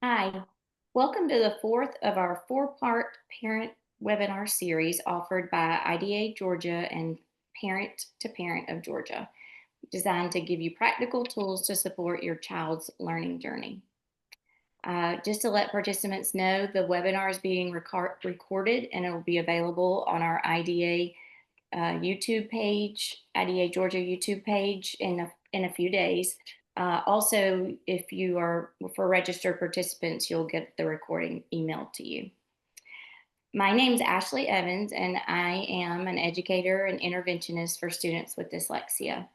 Hi, welcome to the fourth of our four-part parent webinar series offered by IDA Georgia and Parent to Parent of Georgia, designed to give you practical tools to support your child's learning journey. Just to let participants know, the webinar is being recorded and it will be available on our IDA YouTube page, IDA Georgia YouTube page in a few days. Also, if you are for registered participants, you'll get the recording emailed to you. My name is Ashley Evans, and I am an educator and interventionist for students with dyslexia.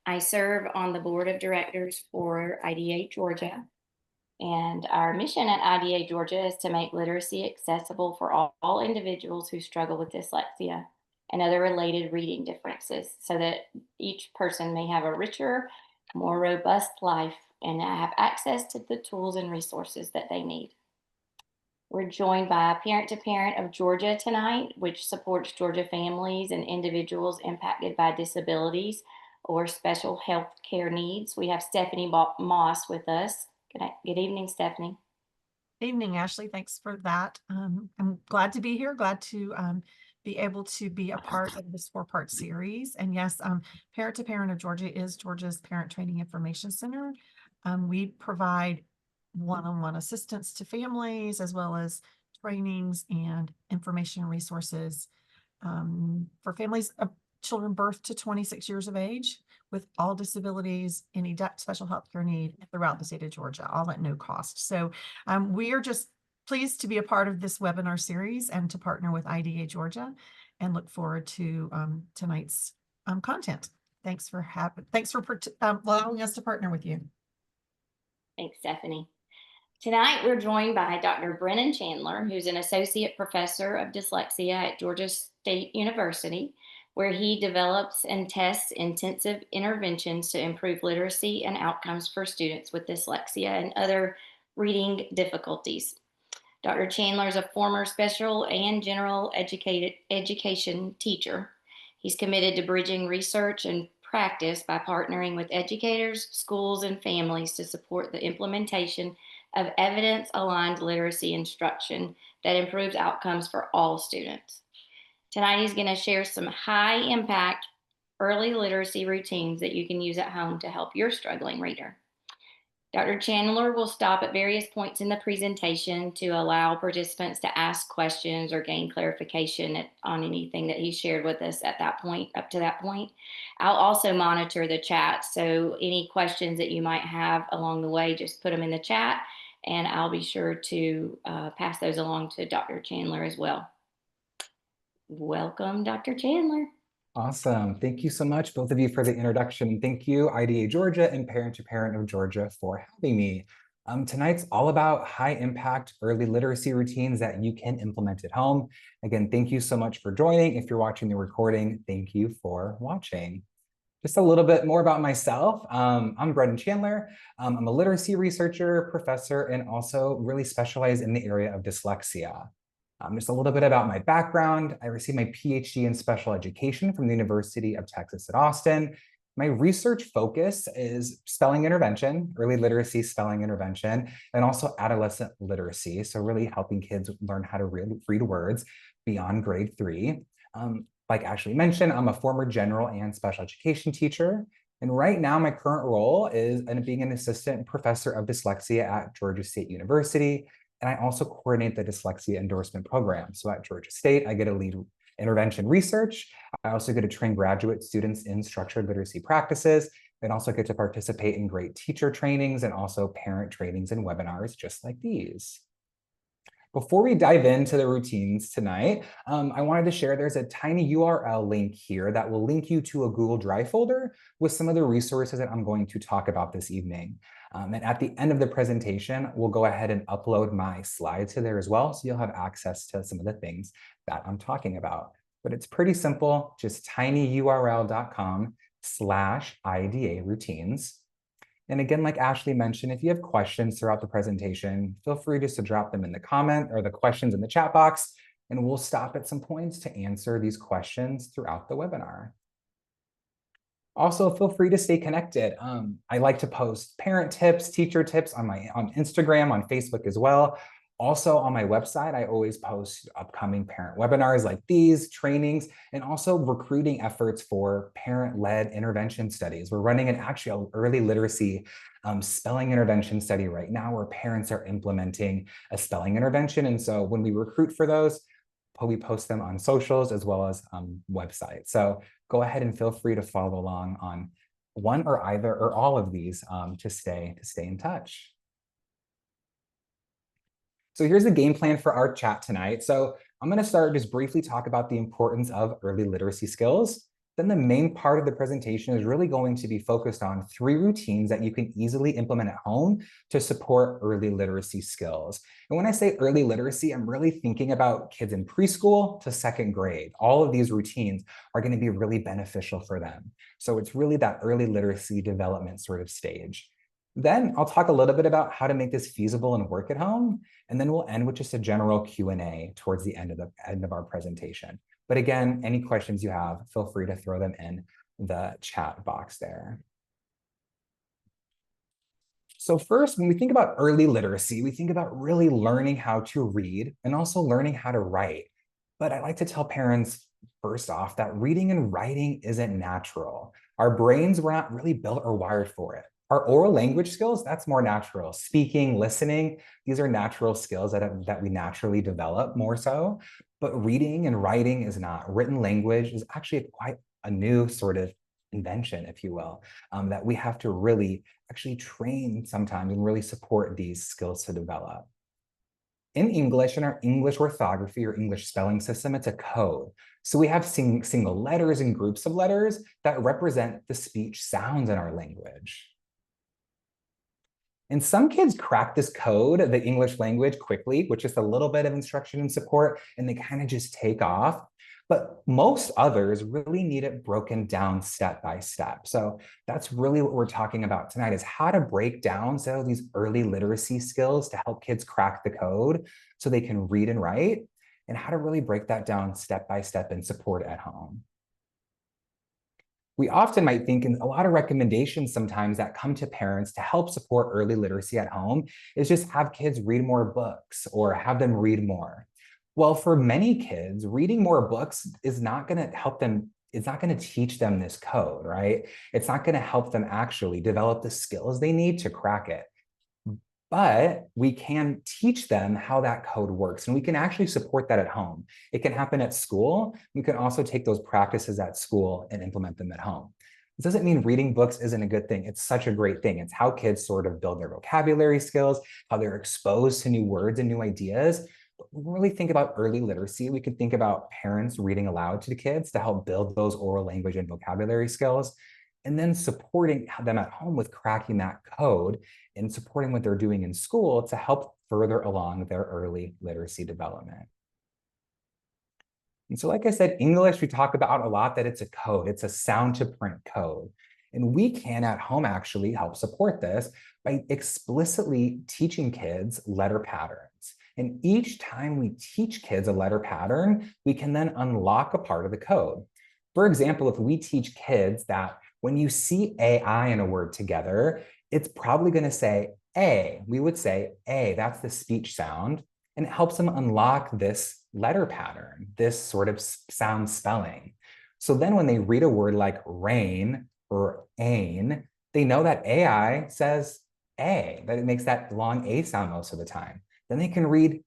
I serve on the board of directors for IDA Georgia, and our mission at IDA Georgia is to make literacy accessible for all individuals who struggle with dyslexia and other related reading differences so that each person may have a richer, more robust life and have access to the tools and resources that they need. We're joined by Parent to Parent of Georgia tonight, which supports Georgia families and individuals impacted by disabilities or special health care needs. We have Stephanie Moss with us. Good evening, Stephanie. Evening, Ashley. Thanks for that. I'm glad to be here, glad to be able to be a part of this four-part series. And yes, Parent to Parent of Georgia is Georgia's Parent Training Information Center. We provide one-on-one assistance to families, as well as trainings and information resources for families of children birth to 26 years of age with all disabilities, any special health care need throughout the state of Georgia, all at no cost. So we are just pleased to be a part of this webinar series and to partner with IDA Georgia, and look forward to tonight's content. Thanks for allowing us to partner with you. Thanks, Stephanie. Tonight, we're joined by Dr. Brennan Chandler, who's an associate professor of dyslexia at Georgia State University, where he develops and tests intensive interventions to improve literacy and outcomes for students with dyslexia and other reading difficulties. Dr. Chandler is a former special and general education teacher. He's committed to bridging research and practice by partnering with educators, schools, and families to support the implementation of evidence-aligned literacy instruction that improves outcomes for all students. Tonight, he's going to share some high-impact early literacy routines that you can use at home to help your struggling reader. Dr. Chandler will stop at various points in the presentation to allow participants to ask questions or gain clarification on anything that he shared with us at that point, up to that point. I'll also monitor the chat, so any questions that you might have along the way, just put them in the chat, and I'll be sure to pass those along to Dr. Chandler as well. Welcome, Dr. Chandler. Awesome. Thank you so much, both of you, for the introduction. Thank you, IDA Georgia and Parent to Parent of Georgia, for having me. Tonight's all about high impact early literacy routines that you can implement at home. Again, thank you so much for joining. If you're watching the recording, thank you for watching. Just a little bit more about myself. I'm Brennan Chandler. I'm a literacy researcher, professor, and also really specialize in the area of dyslexia. Just a little bit about my background. I received my PhD in special education from the University of Texas at Austin. My research focus is spelling intervention, early literacy spelling intervention, and also adolescent literacy. So really helping kids learn how to read words beyond grade 3. Like Ashley mentioned, I'm a former general and special education teacher. And right now, my current role is being an assistant professor of dyslexia at Georgia State University. And I also coordinate the dyslexia endorsement program. So at Georgia State, I get to lead intervention research. I also get to train graduate students in structured literacy practices, and also get to participate in great teacher trainings and also parent trainings and webinars just like these. Before we dive into the routines tonight, I wanted to share there's a tiny URL link here that will link you to a Google Drive folder with some of the resources that I'm going to talk about this evening. And at the end of the presentation, we'll go ahead and upload my slides to there as well, so you'll have access to some of the things that I'm talking about. But it's pretty simple, just tinyurl.com/IDA routines. And again, like Ashley mentioned, if you have questions throughout the presentation, feel free just to drop them in the comment or the questions in the chat box, and we'll stop at some points to answer these questions throughout the webinar. Also, feel free to stay connected. I like to post parent tips, teacher tips on Instagram, on Facebook as well. Also on my website, I always post upcoming parent webinars like these, trainings, and also recruiting efforts for parent-led intervention studies. We're running an actual early literacy spelling intervention study right now where parents are implementing a spelling intervention. And so when we recruit for those, we post them on socials as well as websites. So go ahead and feel free to follow along on one or either or all of these to stay in touch. So here's the game plan for our chat tonight. So I'm going to start just briefly talk about the importance of early literacy skills. Then the main part of the presentation is really going to be focused on 3 routines that you can easily implement at home to support early literacy skills. And when I say early literacy, I'm really thinking about kids in preschool to 2nd grade. All of these routines are going to be really beneficial for them. So it's really that early literacy development sort of stage. Then I'll talk a little bit about how to make this feasible and work at home. And then we'll end with just a general Q&A towards the end of our presentation. But again, any questions you have, feel free to throw them in the chat box there. So first, when we think about early literacy, we think about really learning how to read and also learning how to write. But I like to tell parents, first off, that reading and writing isn't natural. Our brains were not really built or wired for it. Our oral language skills, that's more natural. Speaking, listening, these are natural skills that we naturally develop more so. But reading and writing is not. Written language is actually quite a new sort of invention, if you will, that we have to really actually train sometimes and really support these skills to develop. In English, in our English orthography or English spelling system, it's a code. So we have single letters and groups of letters that represent the speech sounds in our language. And some kids crack this code, the English language, quickly, with just a little bit of instruction and support, and they kind of just take off. But most others really need it broken down step by step. So that's really what we're talking about tonight, is how to break down some of these early literacy skills to help kids crack the code so they can read and write, and how to really break that down step by step and support it at home. We often might think, and a lot of recommendations sometimes that come to parents to help support early literacy at home is just have kids read more books or have them read more. Well, for many kids, reading more books is not going to help them. It's not going to teach them this code, right? It's not going to help them actually develop the skills they need to crack it. But we can teach them how that code works, and we can actually support that at home. It can happen at school. We can also take those practices at school and implement them at home. This doesn't mean reading books isn't a good thing. It's such a great thing. It's how kids sort of build their vocabulary skills, how they're exposed to new words and new ideas. But when we really think about early literacy, we can think about parents reading aloud to the kids to help build those oral language and vocabulary skills, and then supporting them at home with cracking that code and supporting what they're doing in school to help further along their early literacy development. And so, like I said, English, we talk about a lot that it's a code, it's a sound to print code. And we can at home actually help support this by explicitly teaching kids letter patterns. And each time we teach kids a letter pattern, we can then unlock a part of the code. For example, if we teach kids that when you see AI in a word together, it's probably going to say A. We would say A, that's the speech sound, and it helps them unlock this letter pattern, this sort of sound spelling. So then when they read a word like rain or ain, they know that AI says A, that it makes that long A sound most of the time. Then they can read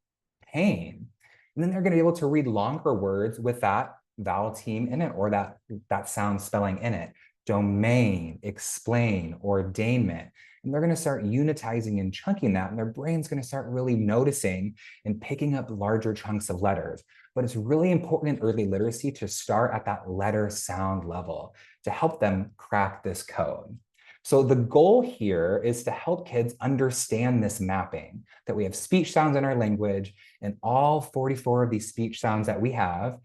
pain. And then they're going to be able to read longer words with that vowel team in it or that sound spelling in it. Domain, explain, ordainment. And they're going to start unitizing and chunking that, and their brain's going to start really noticing and picking up larger chunks of letters. But it's really important in early literacy to start at that letter sound level to help them crack this code. So the goal here is to help kids understand this mapping, that we have speech sounds in our language, and all 44 of these speech sounds that we have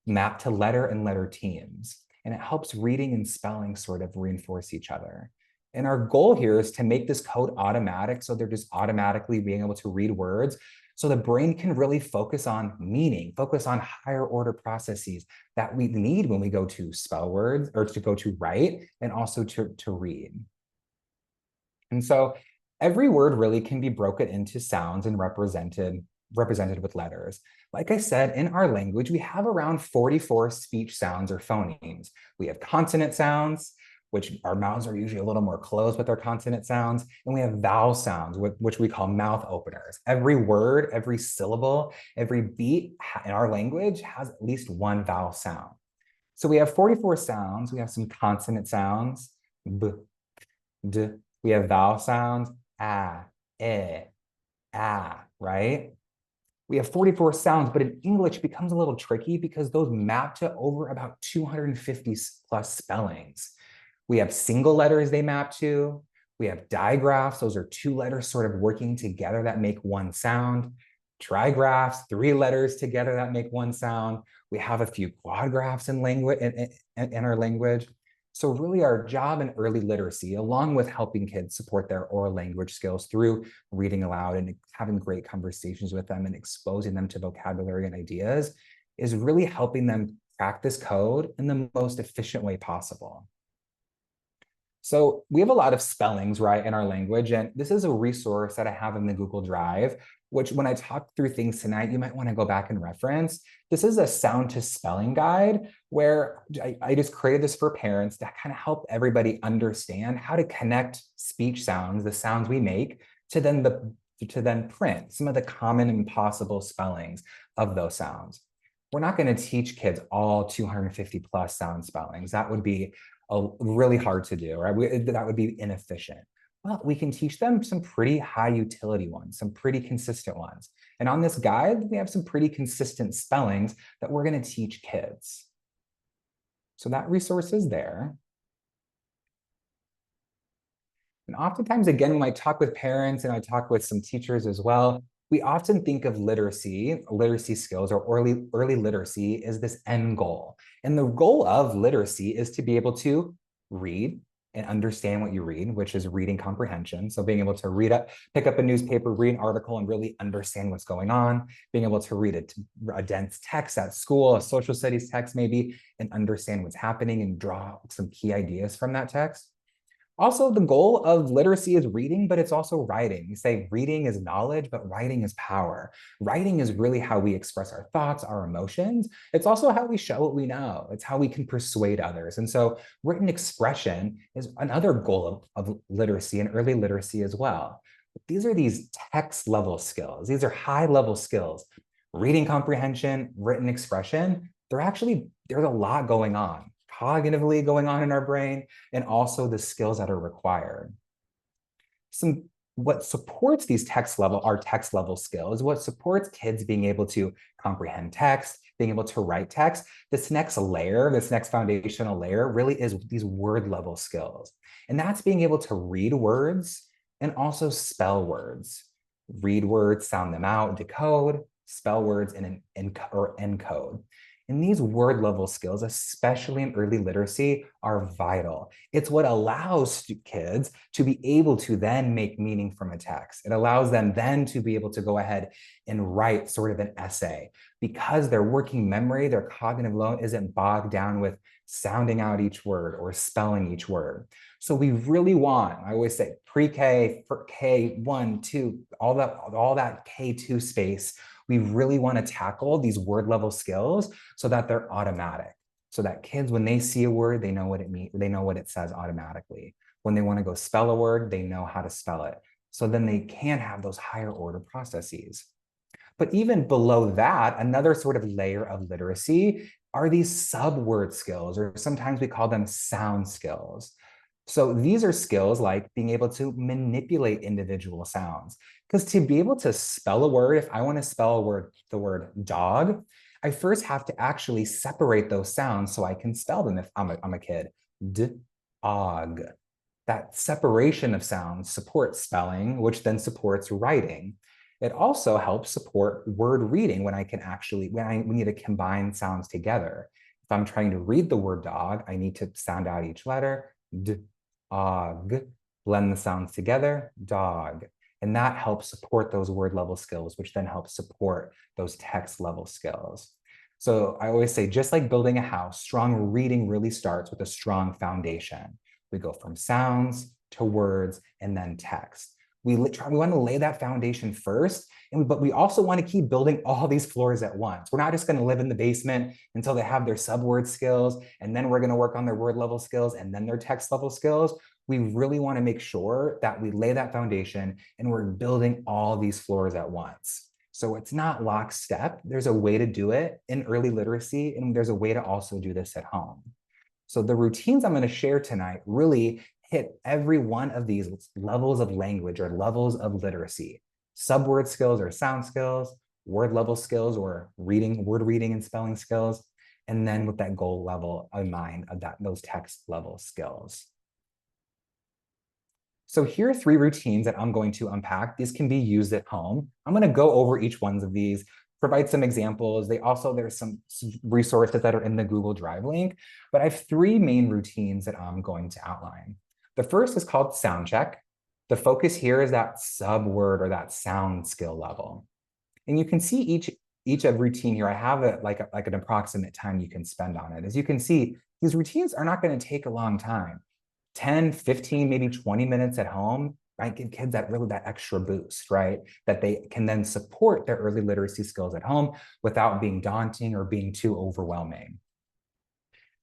map to letter and letter teams. And it helps reading and spelling sort of reinforce each other. And our goal here is to make this code automatic, so they're just automatically being able to read words So the brain can really focus on meaning, focus on higher order processes that we need when we go to spell words or to go to write and also to read. And so every word really can be broken into sounds and represented with letters. Like I said, in our language, we have around 44 speech sounds or phonemes. We have consonant sounds, which our mouths are usually a little more closed with our consonant sounds. And we have vowel sounds, which we call mouth openers. Every word, every syllable, every beat in our language has at least one vowel sound. So we have 44 sounds. We have some consonant sounds, b, d. We have vowel sounds, ah, eh, ah, right? We have 44 sounds, but in English it becomes a little tricky because those map to over about 250 plus spellings. We have single letters they map to. We have digraphs. Those are two letters sort of working together that make one sound. Trigraphs, three letters together that make one sound. We have a few quadgraphs in our language. So really our job in early literacy, along with helping kids support their oral language skills through reading aloud and having great conversations with them and exposing them to vocabulary and ideas, is really helping them practice code in the most efficient way possible. So we have a lot of spellings, right, in our language, and this is a resource that I have in the Google Drive, which when I talk through things tonight, you might want to go back and reference. This is a sound to spelling guide where I just created this for parents to kind of help everybody understand how to connect speech sounds, the sounds we make, to then print some of the common and possible spellings of those sounds. We're not going to teach kids all 250 plus sound spellings. That would be really hard to do, right? That would be inefficient. Well, we can teach them some pretty high utility ones, some pretty consistent ones. And on this guide, we have some pretty consistent spellings that we're going to teach kids. So that resource is there. And oftentimes, again, when I talk with parents and I talk with some teachers as well, we often think of literacy skills or early literacy as this end goal. And the goal of literacy is to be able to read and understand what you read, which is reading comprehension. So being able to pick up a newspaper, read an article, and really understand what's going on, being able to read a dense text at school, a social studies text maybe, and understand what's happening and draw some key ideas from that text. Also, the goal of literacy is reading, but it's also writing. You say reading is knowledge, but writing is power. Writing is really how we express our thoughts, our emotions. It's also how we show what we know. It's how we can persuade others. And so written expression is another goal of literacy and early literacy as well. These are these text level skills. These are high level skills. Reading comprehension, written expression, there's a lot going on. Cognitively going on in our brain, and also the skills that are required. What supports our text level skills, what supports kids being able to comprehend text, being able to write text, this next foundational layer really is these word level skills. And that's being able to read words and also spell words. Read words, sound them out, decode, spell words, and encode. And these word level skills, especially in early literacy, are vital. It's what allows kids to be able to then make meaning from a text. It allows them then to be able to go ahead and write sort of an essay because their working memory, their cognitive load isn't bogged down with sounding out each word or spelling each word. So we really want, I always say pre-K, for K1, 2, all that K2 space, we really want to tackle these word level skills so that they're automatic. So that kids, when they see a word, they know what it means, they know what it says automatically. When they want to go spell a word, they know how to spell it. So then they can have those higher order processes. But even below that, another sort of layer of literacy are these sub-word skills, or sometimes we call them sound skills. So these are skills like being able to manipulate individual sounds. Because to be able to spell a word, if I want to spell the word dog, I first have to actually separate those sounds so I can spell them if I'm a kid. D-og. That separation of sounds supports spelling, which then supports writing. It also helps support word reading when we need to combine sounds together. If I'm trying to read the word dog, I need to sound out each letter. D-og. Blend the sounds together. Dog. And that helps support those word level skills, which then helps support those text level skills. So I always say, just like building a house, strong reading really starts with a strong foundation. We go from sounds to words and then text. We want to lay that foundation first, but we also want to keep building all these floors at once. We're not just going to live in the basement until they have their subword skills, and then we're going to work on their word level skills and then their text level skills. We really want to make sure that we lay that foundation and we're building all these floors at once. So it's not lockstep. There's a way to do it in early literacy, and there's a way to also do this at home. So the routines I'm going to share tonight really hit every one of these levels of language or levels of literacy: subword skills or sound skills, word level skills or word reading and spelling skills, and then with that goal level in mind of those text level skills. So here are 3 routines that I'm going to unpack. These can be used at home. I'm going to go over each one of these, provide some examples. There's some resources that are in the Google Drive link, but I have 3 main routines that I'm going to outline. The first is called sound check. The focus here is that subword or that sound skill level. And you can see each of routine here. I have it like an approximate time you can spend on it. As you can see, these routines are not going to take a long time. 10, 15, maybe 20 minutes at home, right? Give kids that extra boost, right? That they can then support their early literacy skills at home without being daunting or being too overwhelming.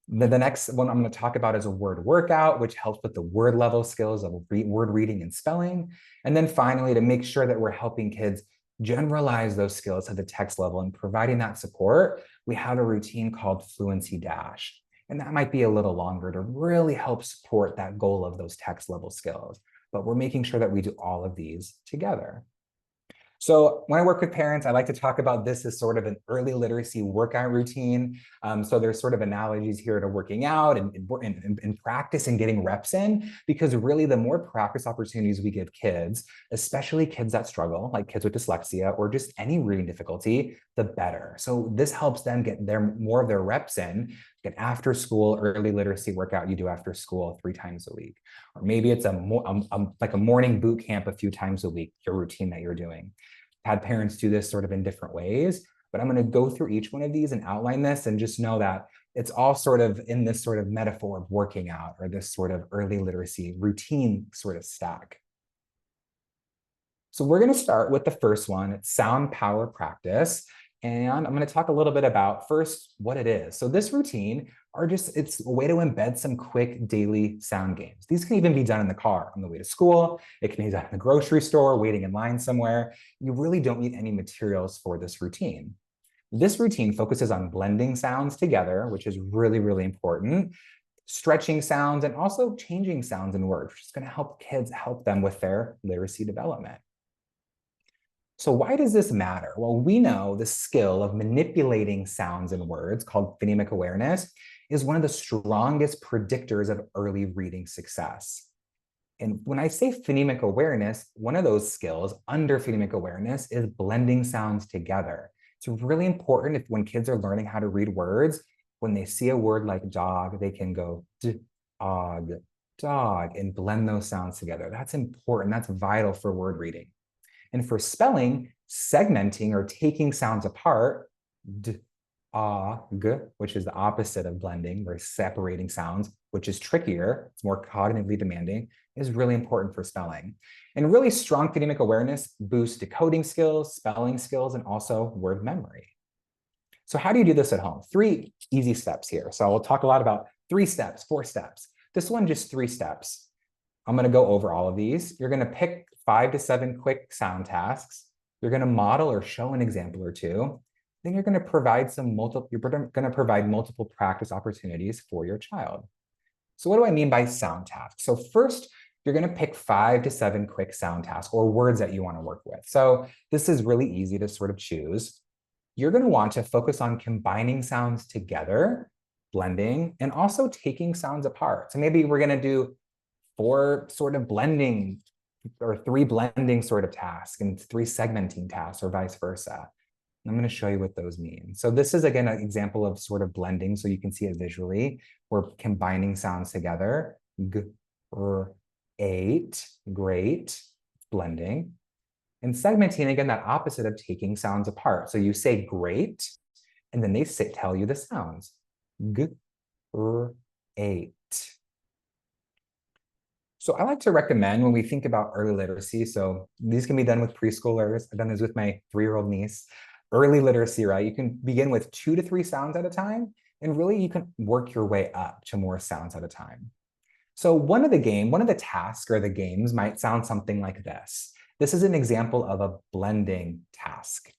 The next one I'm going to talk about is a word workout, which helps with the word level skills of word reading and spelling. And then finally, to make sure that we're helping kids generalize those skills to the text level and providing that support, we have a routine called Fluency Dash. And that might be a little longer to really help support that goal of those text level skills. But we're making sure that we do all of these together. So when I work with parents, I like to talk about this as sort of an early literacy workout routine. So there's sort of analogies here to working out and practice and getting reps in, because really the more practice opportunities we give kids, especially kids that struggle, like kids with dyslexia or just any reading difficulty, the better. So this helps them get more of their reps in, an after school early literacy workout you do after school 3 times a week. Or maybe it's like a morning boot camp a few times a week, your routine that you're doing. I've had parents do this sort of in different ways, but I'm going to go through each one of these and outline this, and just know that it's all sort of in this sort of metaphor of working out, or this sort of early literacy routine sort of stack. So we're going to start with the first one. It's sound power practice. And I'm going to talk a little bit about first what it is. So this routine it's a way to embed some quick daily sound games. These can even be done in the car on the way to school. It can be done in the grocery store, waiting in line somewhere. You really don't need any materials for this routine. This routine focuses on blending sounds together, which is really, really important, stretching sounds, and also changing sounds in words, which is going to help them with their literacy development. So why does this matter? Well, we know the skill of manipulating sounds and words, called phonemic awareness, is one of the strongest predictors of early reading success. And when I say phonemic awareness, one of those skills under phonemic awareness is blending sounds together. It's really important when kids are learning how to read words, when they see a word like dog, they can go dog, dog, and blend those sounds together. That's important. That's vital for word reading. And for spelling, segmenting or taking sounds apart, d, ah, g, which is the opposite of blending, or separating sounds, which is trickier, it's more cognitively demanding, is really important for spelling. And really strong phonemic awareness boosts decoding skills, spelling skills, and also word memory. So how do you do this at home? 3 easy steps here. So we'll talk a lot about 3 steps, 4 steps. This one, just 3 steps. I'm going to go over all of these. You're going to pick 5 to 7 quick sound tasks. You're going to model or show an example or 2. Then you're going to provide multiple practice opportunities for your child. So what do I mean by sound tasks? So first, you're going to pick 5 to 7 quick sound tasks or words that you want to work with. So this is really easy to sort of choose. You're going to want to focus on combining sounds together, blending, and also taking sounds apart. So maybe we're going to do 4 sort of blending or 3 blending sort of tasks and 3 segmenting tasks, or vice versa. I'm going to show you what those mean. So this is, again, an example of sort of blending, so you can see it visually. We're combining sounds together. G, r, 8, great, blending. And segmenting, again, that opposite of taking sounds apart. So you say great, and then they tell you the sounds. G, r, eight. So I like to recommend when we think about early literacy, so these can be done with preschoolers. I've done this with my 3-year-old niece. Early literacy, right? You can begin with 2 to 3 sounds at a time, and really you can work your way up to more sounds at a time. So one of the tasks or the games might sound something like this. This is an example of a blending task.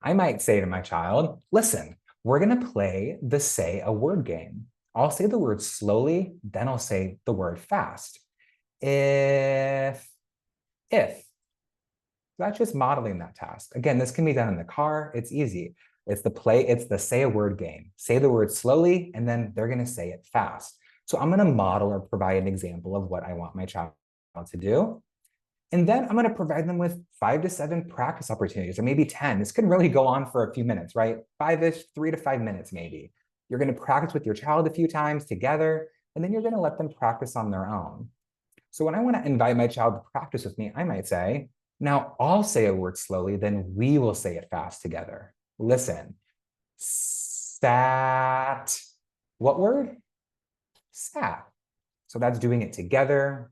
I might say to my child, listen, we're gonna play the say a word game. I'll say the word slowly, then I'll say the word fast. If. That's just modeling that task. Again, this can be done in the car. It's easy. It's the say a word game. Say the word slowly, and then they're gonna say it fast. So I'm gonna model or provide an example of what I want my child to do. And then I'm gonna provide them with 5 to 7 practice opportunities, or maybe 10. This can really go on for a few minutes, right? 5-ish, 3 to 5 minutes maybe. You're gonna practice with your child a few times together, and then you're gonna let them practice on their own. So when I wanna invite my child to practice with me, I might say, now I'll say a word slowly, then we will say it fast together. Listen, sat. What word? Sat. So that's doing it together.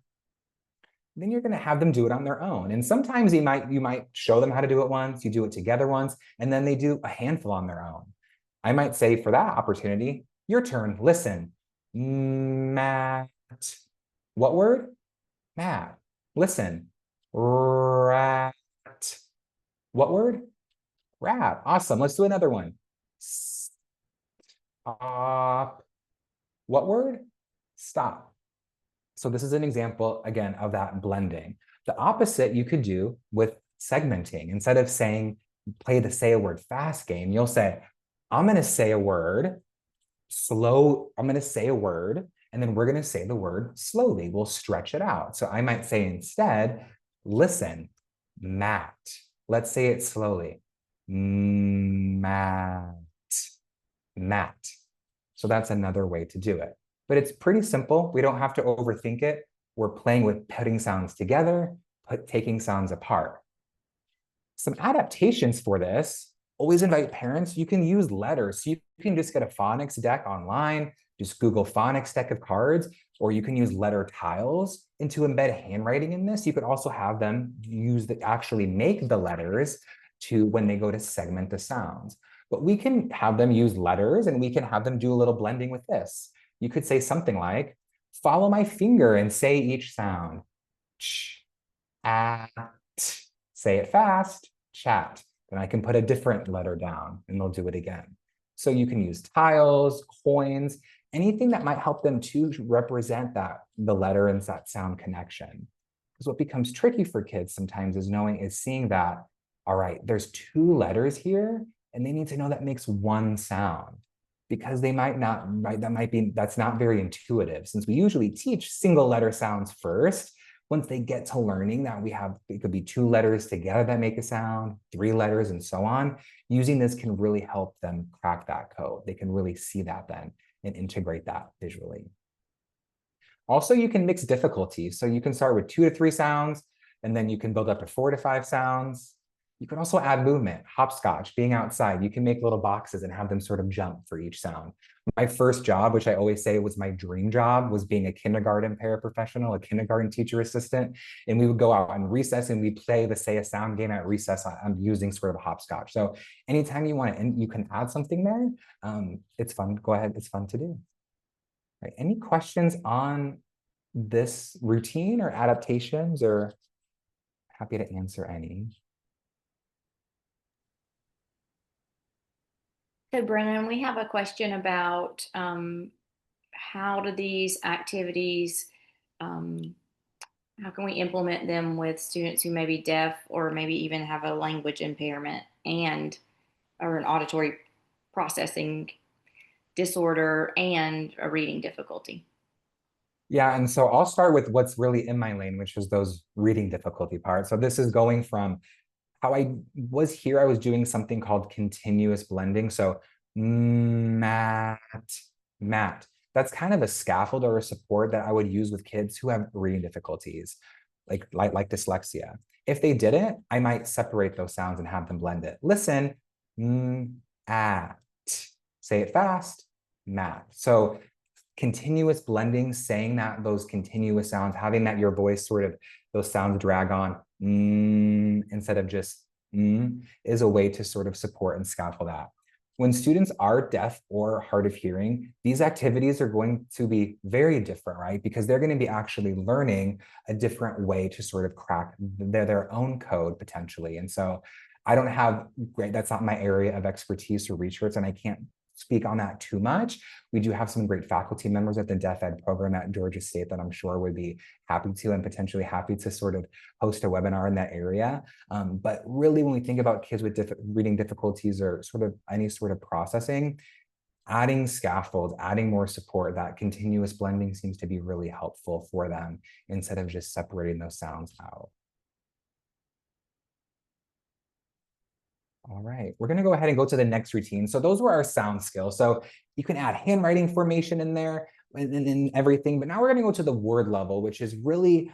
Then you're gonna have them do it on their own. And sometimes you might show them how to do it once, you do it together once, and then they do a handful on their own. I might say for that opportunity, your turn, listen, mat. What word? Mat. Listen, rat. What word? Rat. Awesome. Let's do another one. Stop. What word? Stop. So this is an example, again, of that blending. The opposite you could do with segmenting. Instead of saying, play the say a word fast game, you'll say, I'm going to say a word slow. I'm going to say a word, and then we're going to say the word slowly. We'll stretch it out. So I might say instead, listen, mat. Let's say it slowly. Mat. Mat. So that's another way to do it. But it's pretty simple. We don't have to overthink it. We're playing with putting sounds together, taking sounds apart. Some adaptations for this, always invite parents. You can use letters. So you can just get a phonics deck online, just Google phonics deck of cards, or you can use letter tiles. And to embed handwriting in this, you could also have them actually make the letters to when they go to segment the sounds. But we can have them use letters, and we can have them do a little blending with this. You could say something like, follow my finger and say each sound. Ch, at. Say it fast, chat. Then I can put a different letter down and they'll do it again. So you can use tiles, coins, anything that might help them to represent the letter and that sound connection. Because what becomes tricky for kids sometimes is seeing that, all right, there's 2 letters here, and they need to know that makes 1 sound. Because they might not, right? That's not very intuitive, since we usually teach single letter sounds first. Once they get to learning that it could be 2 letters together that make a sound, 3 letters, and so on, using this can really help them crack that code. They can really see that then and integrate that visually. Also, you can mix difficulties. So you can start with 2 to 3 sounds, and then you can build up to 4 to 5 sounds. You can also add movement, hopscotch, being outside. You can make little boxes and have them sort of jump for each sound. My first job, which I always say was my dream job, was being a kindergarten paraprofessional, a kindergarten teacher assistant. And we would go out on recess and we'd play the say a sound game at recess. I'm using sort of a hopscotch. So anytime you want to, and you can add something there, it's fun. Go ahead, it's fun to do. Right. Any questions on this routine or adaptations, or happy to answer any? So Brennan, we have a question about how do these activities, how can we implement them with students who may be deaf or maybe even have a language impairment or an auditory processing disorder and a reading difficulty? Yeah, and so I'll start with what's really in my lane, which is those reading difficulty parts. So this is going from how I was here, I was doing something called continuous blending. So mat. That's kind of a scaffold or a support that I would use with kids who have reading difficulties. like dyslexia. If they didn't, I might separate those sounds and have them blend it. Listen, at. Say it fast, mat. So continuous blending, saying that those continuous sounds, having that your voice sort of, those sounds drag on instead of just is a way to sort of support and scaffold that. When students are deaf or hard of hearing, these activities are going to be very different, right? Because they're going to be actually learning a different way to sort of crack their own code potentially. And so I don't have great, that's not my area of expertise or research, and I can't speak on that too much. We do have some great faculty members at the Deaf Ed program at Georgia State that I'm sure would be happy to, and potentially happy to sort of host a webinar in that area. But really, when we think about kids with reading difficulties or sort of any sort of processing, adding scaffolds, adding more support, that continuous blending seems to be really helpful for them instead of just separating those sounds out. All right, we're going to go ahead and go to the next routine. So those were our sound skills. So you can add handwriting formation in there and everything. But now we're going to go to the word level, which is really,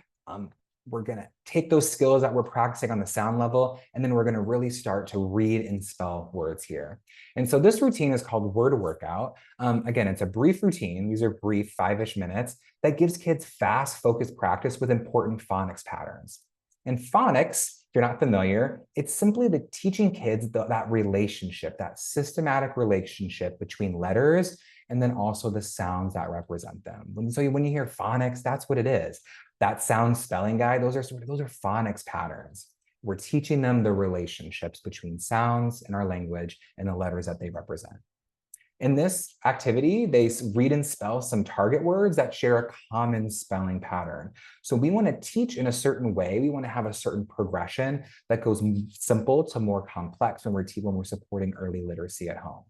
we're going to take those skills that we're practicing on the sound level, and then we're going to really start to read and spell words here. And so this routine is called Word Workout. Again, it's a brief routine. These are brief 5-ish minutes that gives kids fast, focused practice with important phonics patterns. And phonics, if you're not familiar, it's simply the teaching kids that relationship, that systematic relationship between letters and then also the sounds that represent them. So when you hear phonics, that's what it is. That sound spelling guide, those are phonics patterns. We're teaching them the relationships between sounds in our language and the letters that they represent. In this activity, they read and spell some target words that share a common spelling pattern. So we want to teach in a certain way. We want to have a certain progression that goes simple to more complex when we're supporting early literacy at home.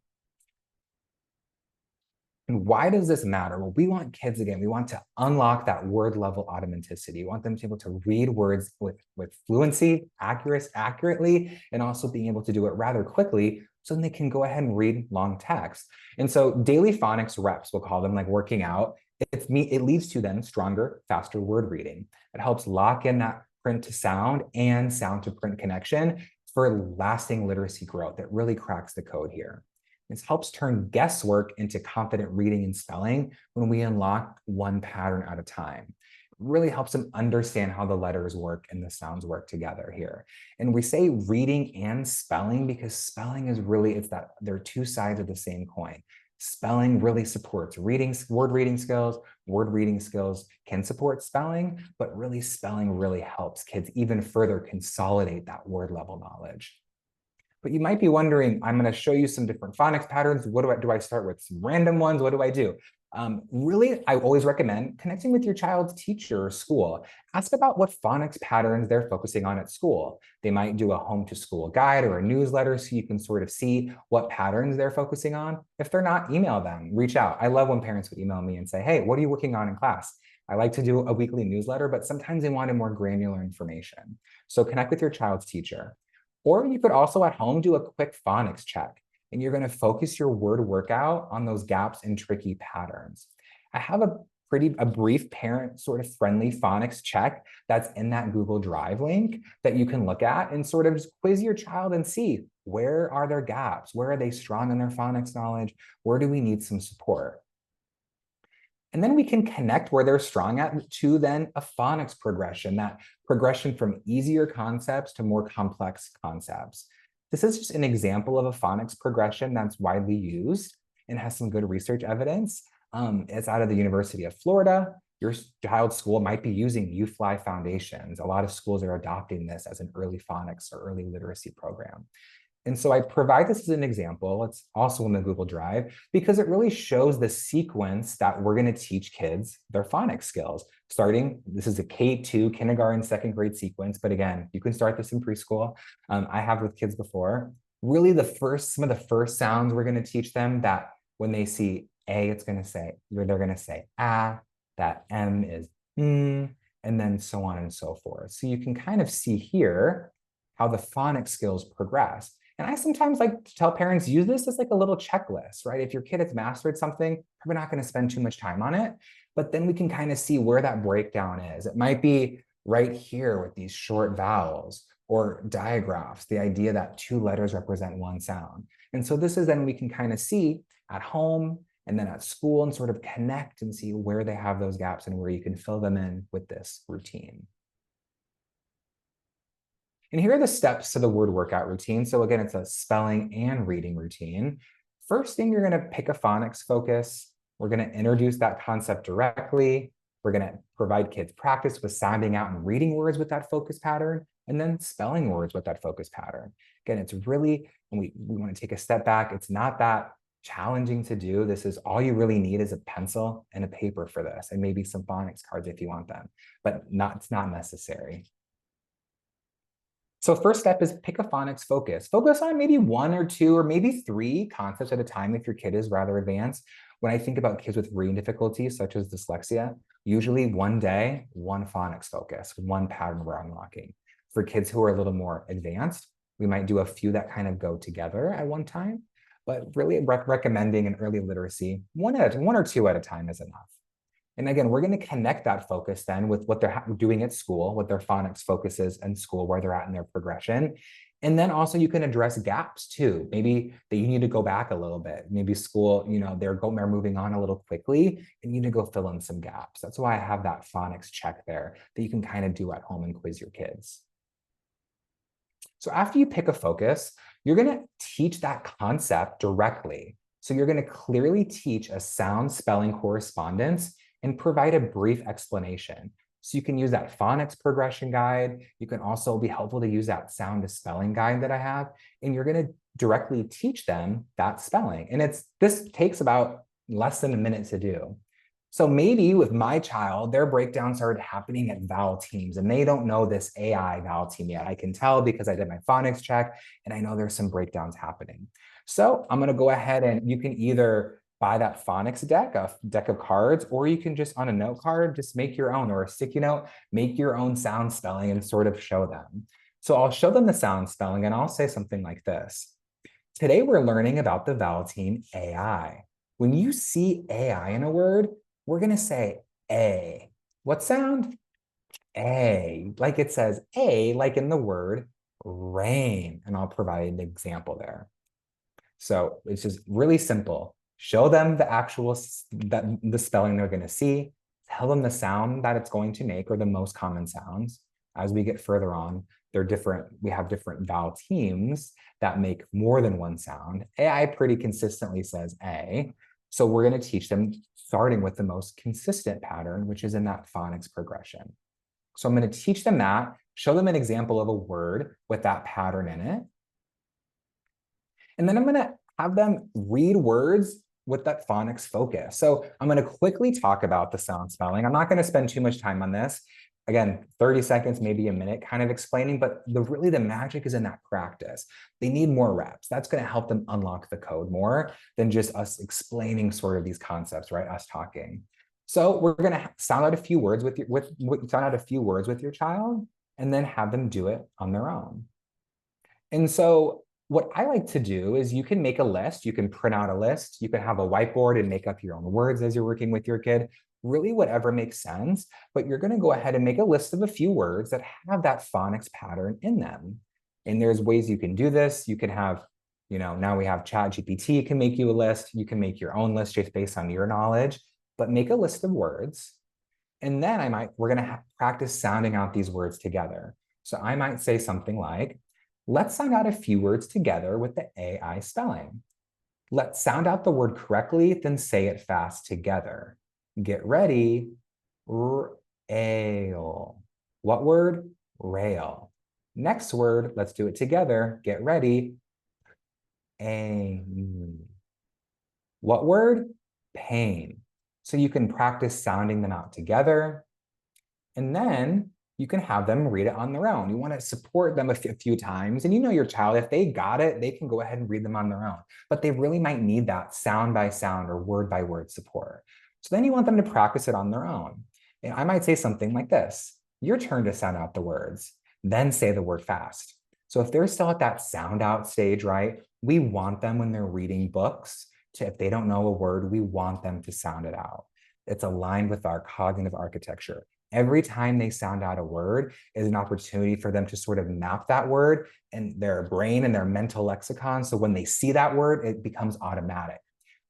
And why does this matter? Well, we want kids, again, we want to unlock that word level automaticity. We want them to be able to read words with fluency, accurately, and also being able to do it rather quickly so then they can go ahead and read long text. And so daily phonics reps, we'll call them, like working out, it leads to then stronger, faster word reading. It helps lock in that print to sound and sound to print connection for lasting literacy growth. It really cracks the code here. This helps turn guesswork into confident reading and spelling when we unlock one pattern at a time. It really helps them understand how the letters work and the sounds work together here. And we say reading and spelling because spelling is really, they're two sides of the same coin. Spelling really supports word reading skills. Word reading skills can support spelling, but really spelling really helps kids even further consolidate that word level knowledge. But you might be wondering, I'm going to show you some different phonics patterns. What do I start with? Some random ones? What do I do? Really, I always recommend connecting with your child's teacher or school. Ask about what phonics patterns they're focusing on at school. They might do a home to school guide or a newsletter so you can sort of see what patterns they're focusing on. If they're not, email them, reach out. I love when parents would email me and say, hey, what are you working on in class? I like to do a weekly newsletter, but sometimes they wanted more granular information. So connect with your child's teacher. Or you could also at home do a quick phonics check, and you're going to focus your word workout on those gaps and tricky patterns. I have a brief parent sort of friendly phonics check that's in that Google Drive link that you can look at and sort of just quiz your child and see where are their gaps, where are they strong in their phonics knowledge, where do we need some support. And then we can connect where they're strong at to then a phonics progression, that progression from easier concepts to more complex concepts. This is just an example of a phonics progression that's widely used and has some good research evidence. It's out of the University of Florida. Your child's school might be using UFly foundations. A lot of schools are adopting this as an early phonics or early literacy program. And so I provide this as an example. It's also in the Google Drive because it really shows the sequence that we're going to teach kids their phonics skills. This is a K2 kindergarten, second grade sequence. But again, you can start this in preschool. I have with kids before. Really some of the first sounds we're going to teach them that when they see A, they're going to say ah, that M is and then so on and so forth. So you can kind of see here how the phonics skills progress. And I sometimes like to tell parents, use this as like a little checklist, right? If your kid has mastered something, probably not going to spend too much time on it, but then we can kind of see where that breakdown is. It might be right here with these short vowels, or digraphs, the idea that two letters represent one sound. And so this is then we can kind of see at home and then at school and sort of connect and see where they have those gaps and where you can fill them in with this routine. And here are the steps to the word workout routine. So again, it's a spelling and reading routine. First thing, you're going to pick a phonics focus. We're going to introduce that concept directly. We're going to provide kids practice with sounding out and reading words with that focus pattern, and then spelling words with that focus pattern. Again, it's really, and we want to take a step back. It's not that challenging to do. This is all you really need is a pencil and a paper for this, and maybe some phonics cards if you want them, but it's not necessary. So first step is pick a phonics focus. Focus on maybe one or two or maybe three concepts at a time if your kid is rather advanced. When I think about kids with reading difficulties, such as dyslexia, usually one day, one phonics focus, one pattern we're unlocking. For kids who are a little more advanced, we might do a few that kind of go together at one time, but really recommending in early literacy, one or two at a time is enough. And again, we're going to connect that focus then with what they're doing at school, what their phonics focus is in school, where they're at in their progression. And then also you can address gaps too. Maybe that you need to go back a little bit. Maybe school, they're moving on a little quickly and you need to go fill in some gaps. That's why I have that phonics check there that you can kind of do at home and quiz your kids. So after you pick a focus, you're going to teach that concept directly. So you're going to clearly teach a sound spelling correspondence and provide a brief explanation. So you can use that phonics progression guide. You can also be helpful to use that sound to spelling guide that I have, and you're going to directly teach them that spelling. And this takes about less than a minute to do. So maybe with my child, their breakdowns started happening at vowel teams, and they don't know this AI vowel team yet. I can tell because I did my phonics check, and I know there's some breakdowns happening. So I'm going to go ahead and you can either buy that phonics deck, a deck of cards, or you can just on a note card, just make your own, or a sticky note, make your own sound spelling and sort of show them. So I'll show them the sound spelling and I'll say something like this. Today we're learning about the vowel team AI. When you see AI in a word, we're going to say A. What sound? A. Like it says A, like in the word rain. And I'll provide an example there. So it's just really simple. Show them the actual, the spelling they're going to see. Tell them the sound that it's going to make, or the most common sounds. As we get further on, they're different. We have different vowel teams that make more than one sound. AI pretty consistently says A. So we're going to teach them starting with the most consistent pattern, which is in that phonics progression. So I'm going to teach them that, show them an example of a word with that pattern in it. And then I'm going to have them read words with that phonics focus. So I'm going to quickly talk about the sound spelling. I'm not going to spend too much time on this. Again, 30 seconds, maybe a minute kind of explaining, but really the magic is in that practice. They need more reps. That's going to help them unlock the code more than just us explaining sort of these concepts, right? Us talking. So we're going to sound out a few words with your child, and then have them do it on their own. And so what I like to do is you can make a list, you can print out a list, you can have a whiteboard and make up your own words as you're working with your kid, really whatever makes sense, but you're going to go ahead and make a list of a few words that have that phonics pattern in them. And there's ways you can do this. You can have, now we have ChatGPT can make you a list. You can make your own list just based on your knowledge, but make a list of words. And then we're going to practice sounding out these words together. So I might say something like, let's sound out a few words together with the AI spelling. Let's sound out the word correctly, then say it fast together. Get ready. Rail. What word? Rail. Next word, let's do it together. Get ready. Aim. What word? Pain. So you can practice sounding them out together. And then you can have them read it on their own. You want to support them a few times. And your child, if they got it, they can go ahead and read them on their own. But they really might need that sound by sound or word by word support. So then you want them to practice it on their own. And I might say something like this. Your turn to sound out the words, then say the word fast. So if they're still at that sound out stage, right, we want them when they're reading books to, if they don't know a word, we want them to sound it out. It's aligned with our cognitive architecture. Every time they sound out a word is an opportunity for them to sort of map that word in their brain and their mental lexicon. So when they see that word, it becomes automatic.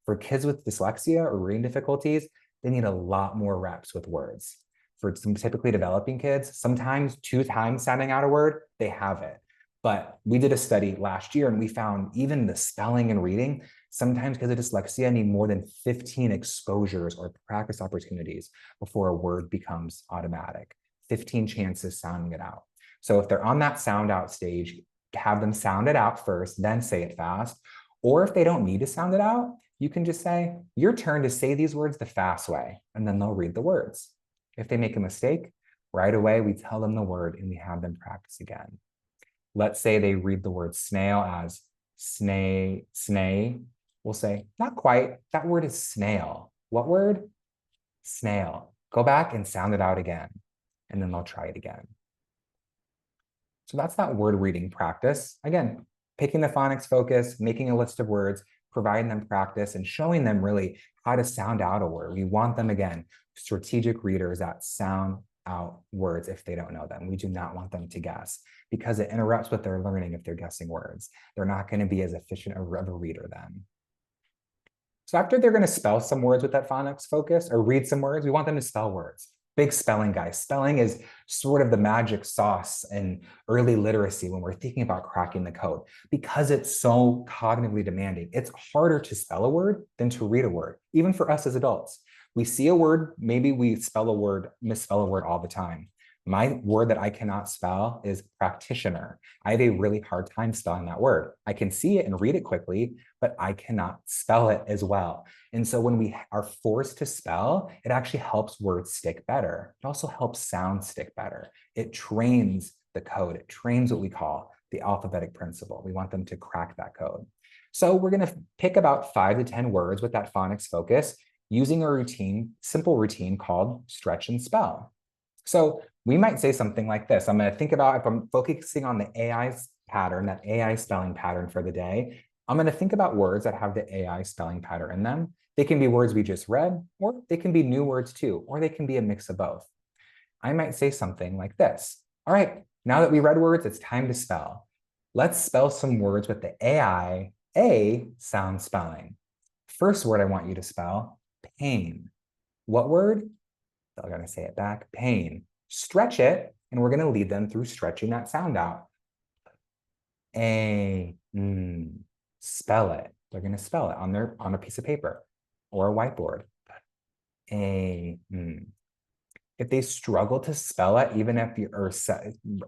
For kids with dyslexia or reading difficulties, they need a lot more reps with words. For some typically developing kids, sometimes 2 times sounding out a word, they have it. But we did a study last year and we found even the spelling and reading, sometimes kids with dyslexia need more than 15 exposures or practice opportunities before a word becomes automatic. 15 chances sounding it out. So if they're on that sound out stage, have them sound it out first, then say it fast. Or if they don't need to sound it out, you can just say, your turn to say these words the fast way, and then they'll read the words. If they make a mistake, right away, we tell them the word and we have them practice again. Let's say they read the word snail as snay. We'll say, not quite, that word is snail. What word? Snail. Go back and sound it out again, and then they'll try it again. So that's that word reading practice. Again, picking the phonics focus, making a list of words, providing them practice, and showing them really how to sound out a word. We want them, again, strategic readers that sound out words if they don't know them. We do not want them to guess because it interrupts what they're learning if they're guessing words. They're not going to be as efficient of a reader then. So after they're going to spell some words with that phonics focus or read some words, we want them to spell words. Big spelling, guys. Spelling is sort of the magic sauce in early literacy when we're thinking about cracking the code because it's so cognitively demanding. It's harder to spell a word than to read a word, even for us as adults. We see a word, maybe we spell a word, misspell a word all the time. My word that I cannot spell is practitioner. I have a really hard time spelling that word. I can see it and read it quickly, but I cannot spell it as well. And so when we are forced to spell, it actually helps words stick better. It also helps sound stick better. It trains the code. It trains what we call the alphabetic principle. We want them to crack that code. So we're going to pick about 5 to 10 words with that phonics focus using a routine, simple routine called stretch and spell. So we might say something like this. I'm going to think about, if I'm focusing on the AI pattern, that AI spelling pattern for the day, I'm going to think about words that have the AI spelling pattern in them. They can be words we just read, or they can be new words too, or they can be a mix of both. I might say something like this. All right, now that we read words, it's time to spell. Let's spell some words with the AI A sound spelling. First word I want you to spell, pain. What word? I'm going to say it back, pain. Stretch it, and we're going to lead them through stretching that sound out. Spell it. They're going to spell it on a piece of paper or a whiteboard. If they struggle to spell it, even if you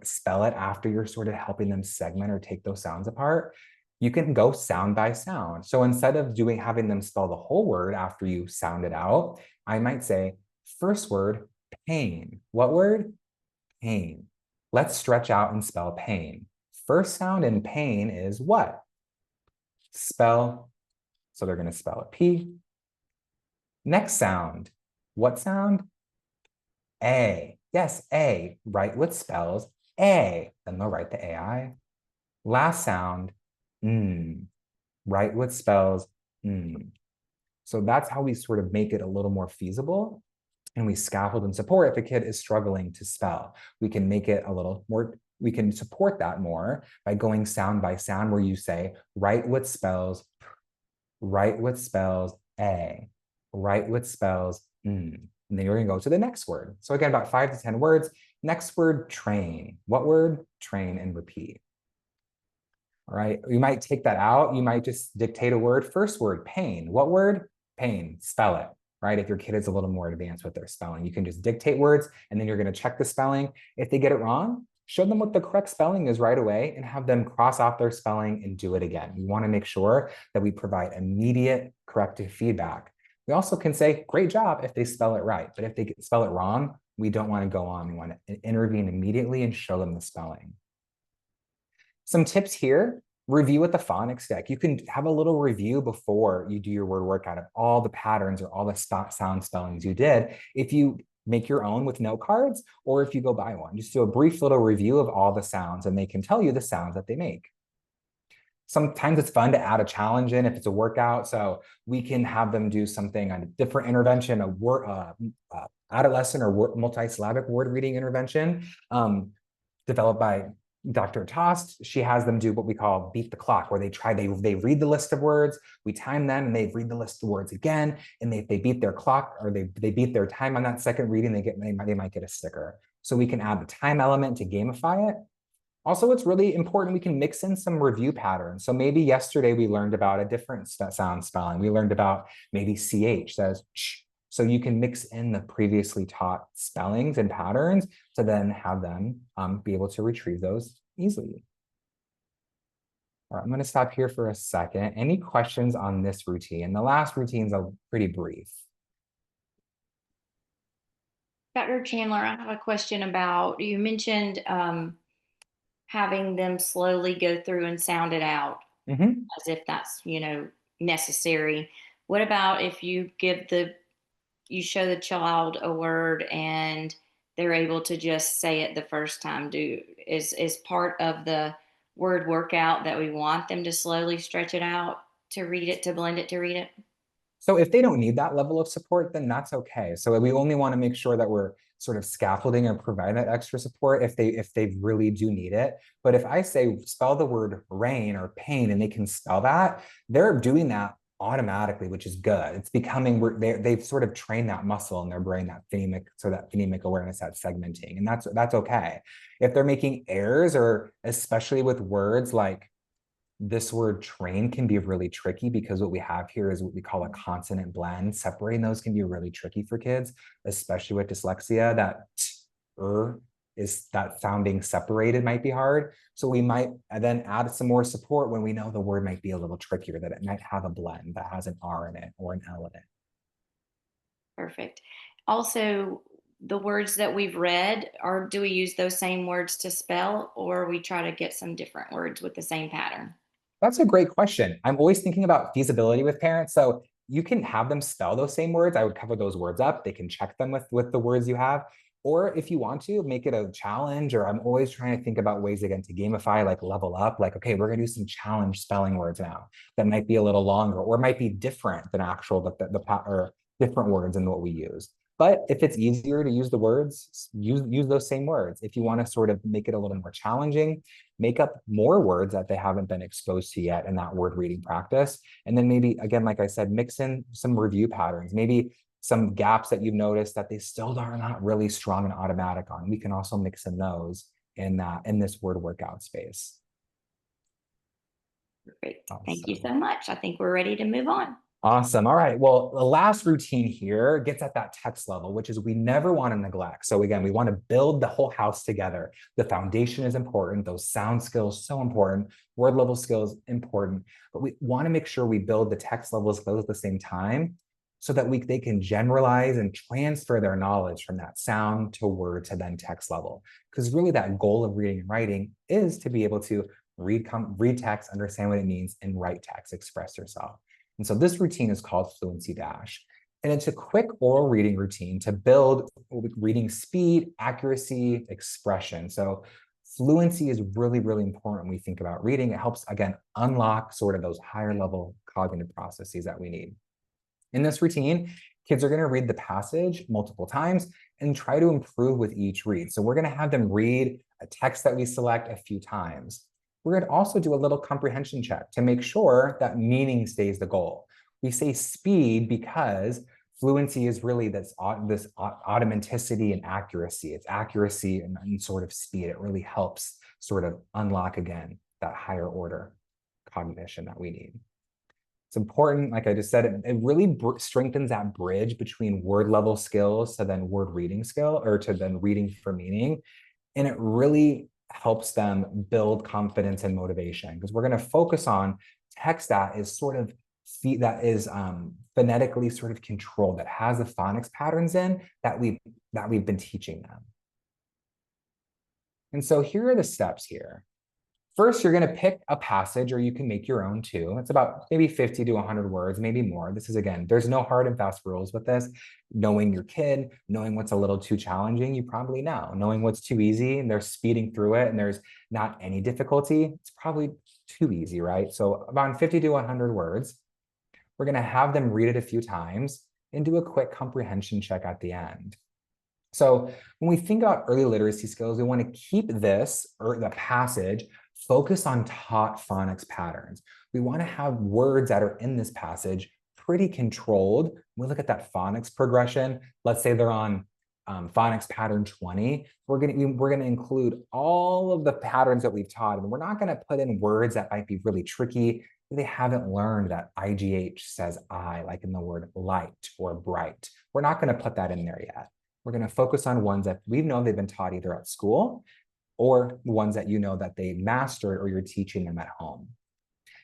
spell it after you're sort of helping them segment or take those sounds apart, you can go sound by sound. So instead of having them spell the whole word after you sound it out, I might say, first word, pain. What word? Pain. Let's stretch out and spell pain. First sound in pain is what? Spell. So they're going to spell it P. Next sound. What sound? A. Yes, A. Write what spells A. Then they'll write the AI. Last sound. Write what spells So that's how we sort of make it a little more feasible. And we scaffold and support if a kid is struggling to spell. We can make it a little more, we can support that more by going sound by sound where you say, write what spells A, write what spells And then you're going to go to the next word. So again, about 5 to 10 words. Next word, train. What word? Train and repeat. All right, you might take that out. You might just dictate a word. First word, pain. What word? Pain. Spell it. Right? If your kid is a little more advanced with their spelling, you can just dictate words and then you're going to check the spelling. If they get it wrong, show them what the correct spelling is right away and have them cross off their spelling and do it again. We want to make sure that we provide immediate corrective feedback. We also can say, great job if they spell it right, but if they spell it wrong, we don't want to go on. We want to intervene immediately and show them the spelling. Some tips here. Review with the phonics deck. You can have a little review before you do your word workout of all the patterns or all the sound spellings you did. If you make your own with note cards, or if you go buy one, just do a brief little review of all the sounds and they can tell you the sounds that they make. Sometimes it's fun to add a challenge in if it's a workout. So we can have them do something on a different intervention, a word, adolescent or multi-syllabic word reading intervention developed by Dr. Tost. She has them do what we call beat the clock, where they read the list of words, we time them, and they read the list of words again, and if they beat their clock or they beat their time on that second reading, they might get a sticker. So we can add the time element to gamify it. Also, it's really important we can mix in some review patterns. So maybe yesterday we learned about a different sound spelling. We learned about maybe CH says ch. So you can mix in the previously taught spellings and patterns to then have them be able to retrieve those easily. All right, I'm going to stop here for a second. Any questions on this routine? The last routine's pretty brief. Dr. Chandler, I have a question about, you mentioned having them slowly go through and sound it out as if that's, necessary. What about if you you show the child a word and they're able to just say it the first time? Is part of the word workout that we want them to slowly stretch it out to read it, to blend it, to read it? So if they don't need that level of support, then that's okay. So we only want to make sure that we're sort of scaffolding or providing that extra support if they really do need it. But if I say spell the word rain or pain and they can spell that, they're doing that automatically, which is good. It's becoming they've sort of trained that muscle in their brain, that phonemic awareness, that segmenting, and that's okay. If they're making errors, or especially with words like this word train can be really tricky, because what we have here is what we call a consonant blend. Separating those can be really tricky for kids, especially with dyslexia. That is that sounding separated might be hard. So we might then add some more support when we know the word might be a little trickier, that it might have a blend that has an R in it or an L in it. Perfect. Also, the words that we've read, do we use those same words to spell, or we try to get some different words with the same pattern? That's a great question. I'm always thinking about feasibility with parents. So you can have them spell those same words. I would cover those words up. They can check them with the words you have. Or if you want to make it a challenge, or I'm always trying to think about ways, again, to gamify, like level up, like, okay, we're going to do some challenge spelling words now that might be a little longer or might be different than actual, or different words than what we use. But if it's easier to use the words, use those same words. If you want to sort of make it a little more challenging, make up more words that they haven't been exposed to yet in that word reading practice. And then maybe, again, like I said, mix in some review patterns, maybe some gaps that you've noticed that they still are not really strong and automatic on. We can also mix in those in this word workout space. Great. Thank you so much. I think we're ready to move on. Awesome. All right. Well, the last routine here gets at that text level, which is we never want to neglect. So again, we want to build the whole house together. The foundation is important. Those sound skills, so important. Word level skills, important. But we want to make sure we build the text level skills at the same time, so that they can generalize and transfer their knowledge from that sound to word to then text level. Because really that goal of reading and writing is to be able to read text, understand what it means, and write text, express yourself. And so this routine is called Fluency Dash. And it's a quick oral reading routine to build reading speed, accuracy, expression. So fluency is really, really important when we think about reading. It helps, again, unlock sort of those higher level cognitive processes that we need. In this routine, kids are going to read the passage multiple times and try to improve with each read. So we're going to have them read a text that we select a few times. We're going to also do a little comprehension check to make sure that meaning stays the goal. We say speed because fluency is really this automaticity and accuracy. It's accuracy and sort of speed. It really helps sort of unlock, again, that higher order cognition that we need. It's important, like I just said, it really strengthens that bridge between word level skills to then word reading skill, or to then reading for meaning. And it really helps them build confidence and motivation, because we're going to focus on text that is sort of phonetically sort of controlled, that has the phonics patterns in that we've been teaching them. And so here are the steps here. First, you're going to pick a passage, or you can make your own too. It's about maybe 50 to 100 words, maybe more. This is, again, there's no hard and fast rules with this. Knowing your kid, knowing what's a little too challenging, you probably know. Knowing what's too easy and they're speeding through it and there's not any difficulty, it's probably too easy, right? So about 50 to 100 words. We're going to have them read it a few times and do a quick comprehension check at the end. So when we think about early literacy skills, we want to keep this, or the passage, focused on taught phonics patterns. We want to have words that are in this passage pretty controlled. When we look at that phonics progression, let's say they're on phonics pattern 20, we're going to include all of the patterns that we've taught, and we're not going to put in words that might be really tricky. They haven't learned that IGH says I, like in the word light or bright. We're not going to put that in there yet. We're going to focus on ones that we know they've been taught either at school or ones that you know that they mastered or you're teaching them at home.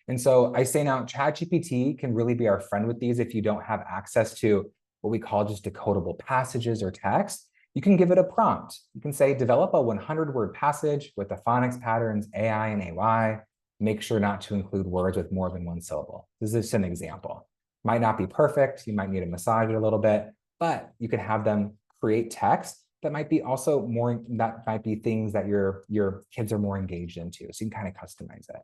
And so I say now, ChatGPT can really be our friend with these if you don't have access to what we call just decodable passages or text. You can give it a prompt. You can say, develop a 100-word passage with the phonics patterns AI and AY. Make sure not to include words with more than one syllable. This is just an example. Might not be perfect. You might need to massage it a little bit, but you can have them create text that might be also more, that might be things that your kids are more engaged into. So you can kind of customize it.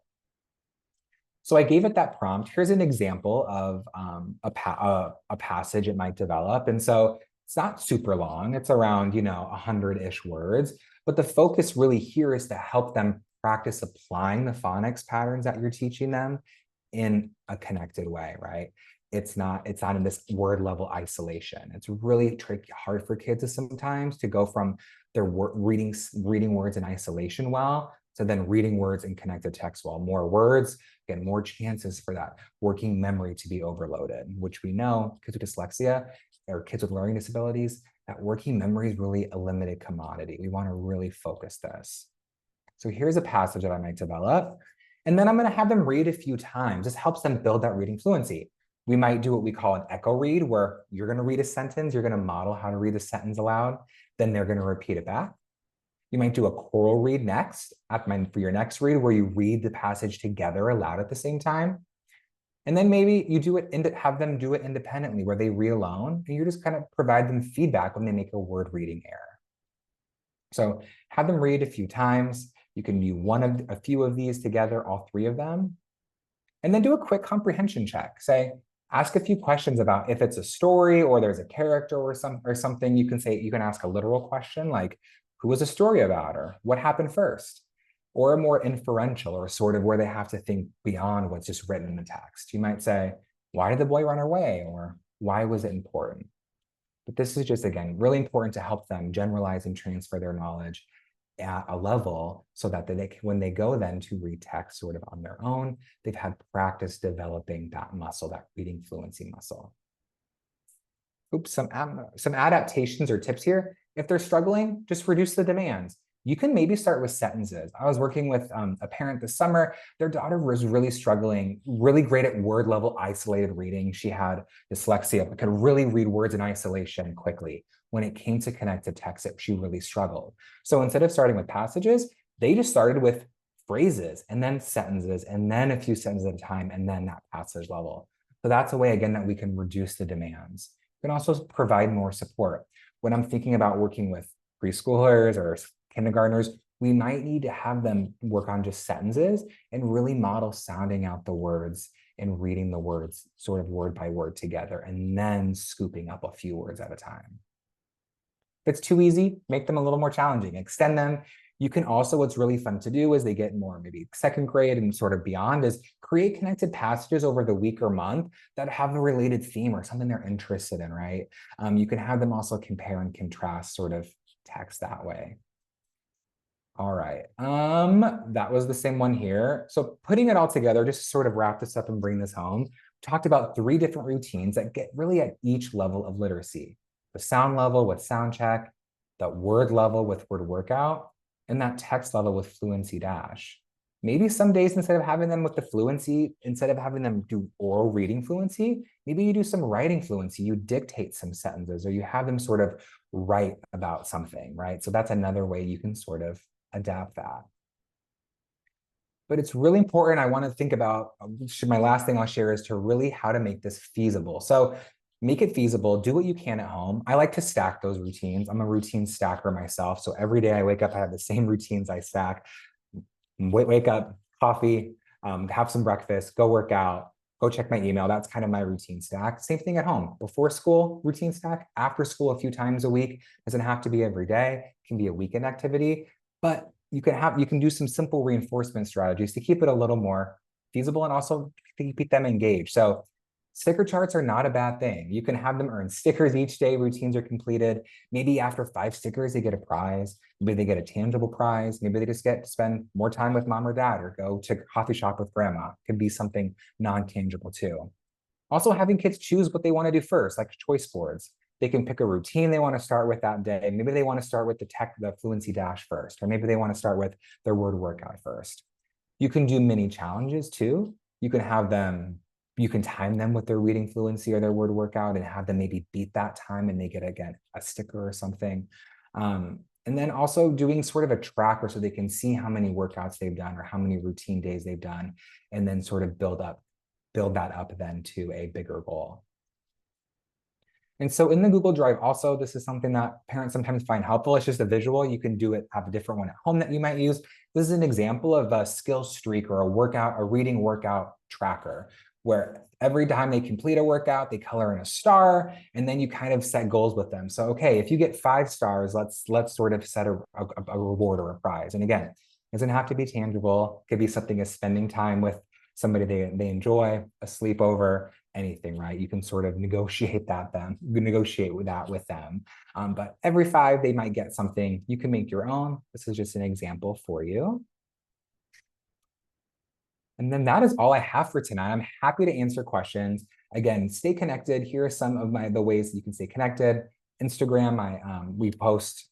So I gave it that prompt. Here's an example of a passage it might develop. And so it's not super long. It's around, 100-ish words. But the focus really here is to help them practice applying the phonics patterns that you're teaching them in a connected way, right? It's not in this word level isolation. It's really tricky, hard for kids sometimes to go from their reading words in isolation well to then reading words in connected text well. More words, again, more chances for that working memory to be overloaded, which we know kids with dyslexia or kids with learning disabilities, that working memory is really a limited commodity. We want to really focus this. So here's a passage that I might develop, and then I'm going to have them read a few times. This helps them build that reading fluency. We might do what we call an echo read, where you're going to read a sentence, you're going to model how to read the sentence aloud, then they're going to repeat it back. You might do a choral read next, for your next read, where you read the passage together aloud at the same time. And then maybe you have them do it independently, where they read alone, and you just kind of provide them feedback when they make a word reading error. So have them read a few times. You can do a few of these together, all three of them, and then do a quick comprehension check. Ask a few questions about if it's a story or there's a character or something. You can ask a literal question like, who was the story about, or what happened first? Or a more inferential, or sort of where they have to think beyond what's just written in the text. You might say, why did the boy run away? Or why was it important? But this is just, again, really important to help them generalize and transfer their knowledge at a level so that when they go then to read text sort of on their own, they've had practice developing that muscle, that reading fluency muscle. Oops, some adaptations or tips here. If they're struggling, just reduce the demands. You can maybe start with sentences. I was working with a parent this summer. Their daughter was really struggling, really great at word level isolated reading. She had dyslexia, but could really read words in isolation quickly. When it came to connected text, she really struggled. So instead of starting with passages, they just started with phrases and then sentences and then a few sentences at a time and then that passage level. So that's a way, again, that we can reduce the demands. We can also provide more support. When I'm thinking about working with preschoolers or kindergartners, we might need to have them work on just sentences and really model sounding out the words and reading the words sort of word by word together, and then scooping up a few words at a time. If it's too easy, make them a little more challenging, extend them. You can also, what's really fun to do as they get more maybe second grade and sort of beyond, is create connected passages over the week or month that have a related theme or something they're interested in, right? You can have them also compare and contrast sort of text that way. All right, that was the same one here. So putting it all together, just to sort of wrap this up and bring this home, talked about 3 different routines that get really at each level of literacy. The sound level with sound check, the word level with word workout, and that text level with fluency dash. Maybe some days instead of having them with the fluency, instead of having them do oral reading fluency, maybe you do some writing fluency, you dictate some sentences, or you have them sort of write about something, right? So that's another way you can sort of adapt that. But it's really important. I want to think about, my last thing I'll share is to really how to make this feasible. So make it feasible, do what you can at home. I like to stack those routines. I'm a routine stacker myself. So every day I wake up, I have the same routines I stack. Wake up, coffee, have some breakfast, go work out, go check my email. That's kind of my routine stack. Same thing at home. Before school, routine stack. After school, a few times a week. Doesn't have to be every day. It can be a weekend activity, but you can do some simple reinforcement strategies to keep it a little more feasible and also to keep them engaged. So sticker charts are not a bad thing. You can have them earn stickers each day routines are completed. Maybe after 5 stickers, they get a prize. Maybe they get a tangible prize. Maybe they just get to spend more time with mom or dad or go to coffee shop with grandma. It could be something non-tangible too. Also, having kids choose what they want to do first, like choice boards. They can pick a routine they want to start with that day. Maybe they want to start with the fluency dash first, or maybe they want to start with their word workout first. You can do mini challenges too. You can have them, you can time them with their reading fluency or their word workout and have them maybe beat that time and they get, again, a sticker or something. And then also doing sort of a tracker so they can see how many workouts they've done or how many routine days they've done, and then sort of build that up then to a bigger goal. And so in the Google Drive also, this is something that parents sometimes find helpful. It's just a visual. You can do it, have a different one at home that you might use. This is an example of a skill streak or a reading workout tracker, where every time they complete a workout, they color in a star, and then you kind of set goals with them. So, okay, if you get 5 stars, let's sort of set a reward or a prize. And again, it doesn't have to be tangible. It could be something as spending time with somebody they enjoy, a sleepover, anything, right? You can sort of negotiate with that with them. But every 5, they might get something. You can make your own. This is just an example for you. And then that is all I have for tonight. I'm happy to answer questions. Again, stay connected. Here are some of the ways that you can stay connected. Instagram, we post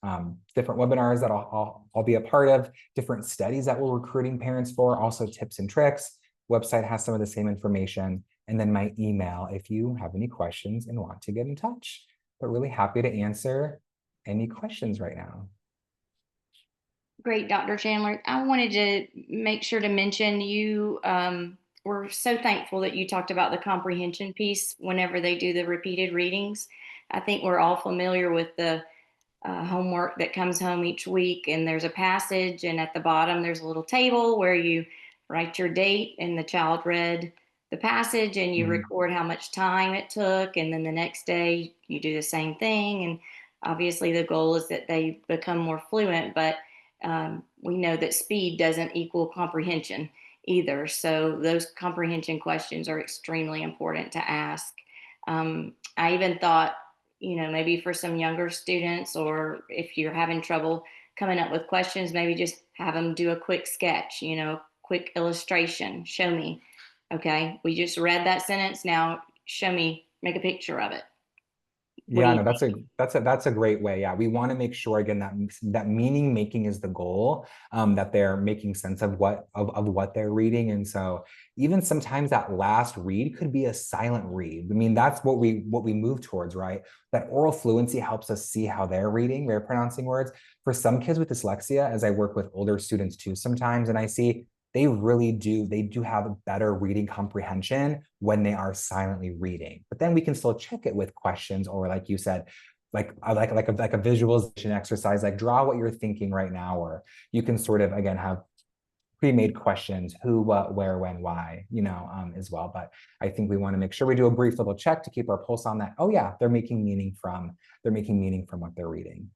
different webinars that I'll be a part of, different studies that we're recruiting parents for, also tips and tricks. Website has some of the same information. And then my email if you have any questions and want to get in touch. But really happy to answer any questions right now. Great, Dr. Chandler. I wanted to make sure to mention you we're so thankful that you talked about the comprehension piece whenever they do the repeated readings. I think we're all familiar with the homework that comes home each week, and there's a passage, and at the bottom there's a little table where you write your date and the child read the passage, and you record how much time it took, and then the next day you do the same thing. And obviously the goal is that they become more fluent, but we know that speed doesn't equal comprehension either. So those comprehension questions are extremely important to ask. I even thought, maybe for some younger students, or if you're having trouble coming up with questions, maybe just have them do a quick sketch, quick illustration. Show me. Okay, we just read that sentence. Now show me, make a picture of it. What do Yeah, you no, think? that's a great way. Yeah, we want to make sure again that meaning making is the goal, that they're making sense of what they're reading. And so even sometimes that last read could be a silent read. I mean, that's what we move towards, right? That oral fluency helps us see how they're reading, they're pronouncing words. For some kids with dyslexia, as I work with older students too sometimes, and I see they do have a better reading comprehension when they are silently reading. But then we can still check it with questions, or like you said, like a visualization exercise, like draw what you're thinking right now, or you can sort of again have pre-made questions, who, what, where, when, why, as well. But I think we want to make sure we do a brief little check to keep our pulse on that. Oh yeah, they're making meaning from what they're reading.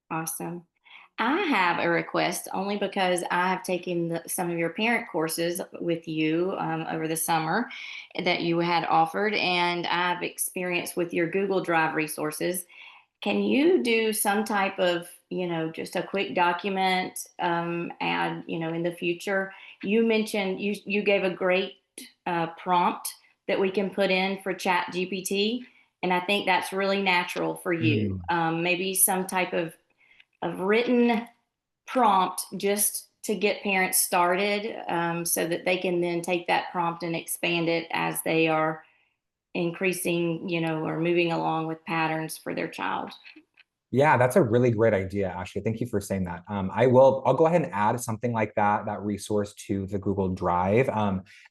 Awesome. I have a request only because I have taken some of your parent courses with you over the summer that you had offered, and I've experienced with your Google Drive resources. Can you do some type of, just a quick document add, in the future? You mentioned you gave a great prompt that we can put in for Chat GPT, and I think that's really natural for you. Mm. Maybe some type of written prompt just to get parents started, so that they can then take that prompt and expand it as they are increasing, or moving along with patterns for their child. Yeah, that's a really great idea, Ashley. Thank you for saying that. I'll go ahead and add something like that resource to the Google Drive.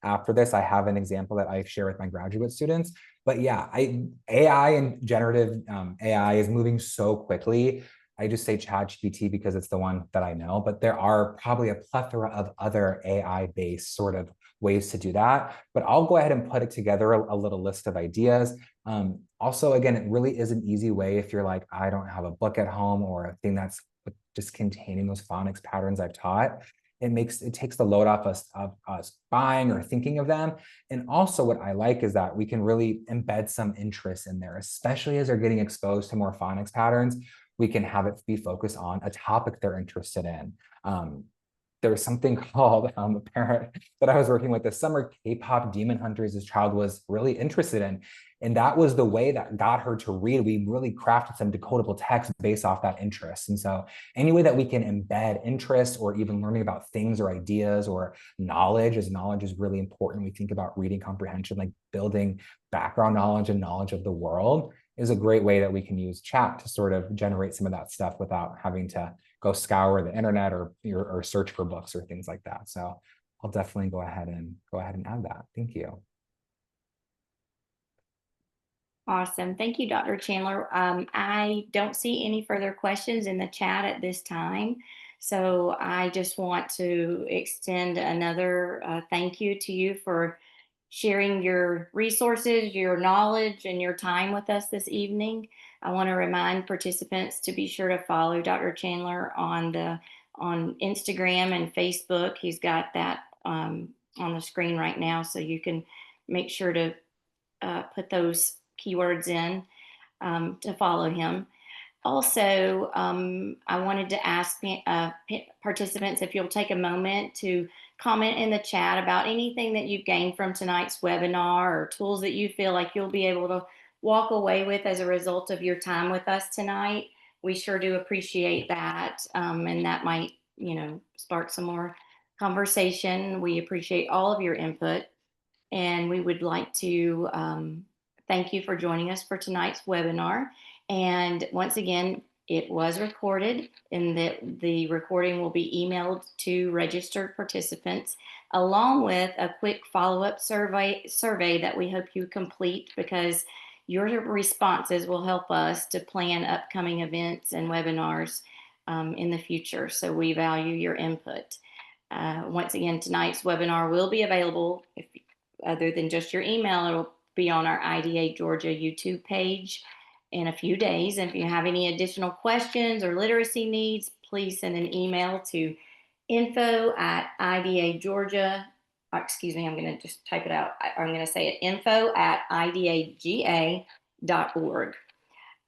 After this, I have an example that I share with my graduate students. But yeah, AI and generative AI is moving so quickly. I just say ChatGPT because it's the one that I know, but there are probably a plethora of other AI-based sort of ways to do that. But I'll go ahead and put it together a little list of ideas. Also, again, it really is an easy way if you're like, I don't have a book at home or a thing that's just containing those phonics patterns I've taught. It takes the load off of us buying or thinking of them. And also what I like is that we can really embed some interest in there, especially as they're getting exposed to more phonics patterns. We can have it be focused on a topic they're interested in. There was something called a parent that I was working with this summer, K-pop demon hunters this child was really interested in. And that was the way that got her to read. We really crafted some decodable text based off that interest. And so any way that we can embed interest or even learning about things or ideas or knowledge, as knowledge is really important. We think about reading comprehension, like building background knowledge and knowledge of the world is a great way that we can use chat to sort of generate some of that stuff without having to go scour the internet or search for books or things like that. So I'll definitely go ahead and add that. Thank you. Awesome. Thank you, Dr. Chandler. I don't see any further questions in the chat at this time. So I just want to extend another thank you to you for sharing your resources, your knowledge, and your time with us this evening. I want to remind participants to be sure to follow Dr. Chandler on Instagram and Facebook. He's got that on the screen right now, so you can make sure to put those keywords in to follow him. Also, I wanted to ask participants if you'll take a moment to comment in the chat about anything that you've gained from tonight's webinar or tools that you feel like you'll be able to walk away with as a result of your time with us tonight. We sure do appreciate that. And that might, spark some more conversation. We appreciate all of your input. And we would like to thank you for joining us for tonight's webinar. And once again, it was recorded, and the recording will be emailed to registered participants, along with a quick follow-up survey that we hope you complete, because your responses will help us to plan upcoming events and webinars in the future. So we value your input. Once again, tonight's webinar will be available, other than just your email. It'll be on our IDA Georgia YouTube page in a few days. And if you have any additional questions or literacy needs, please send an email to info@IDA excuse me, I'm going to just type it out. I'm going to say it, info@IDAGA.org.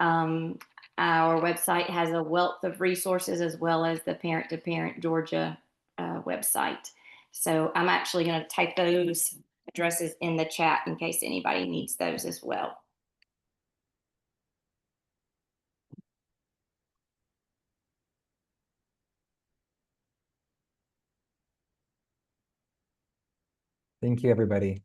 Our website has a wealth of resources, as well as the Parent to Parent Georgia website. So I'm actually going to type those addresses in the chat in case anybody needs those as well. Thank you, everybody.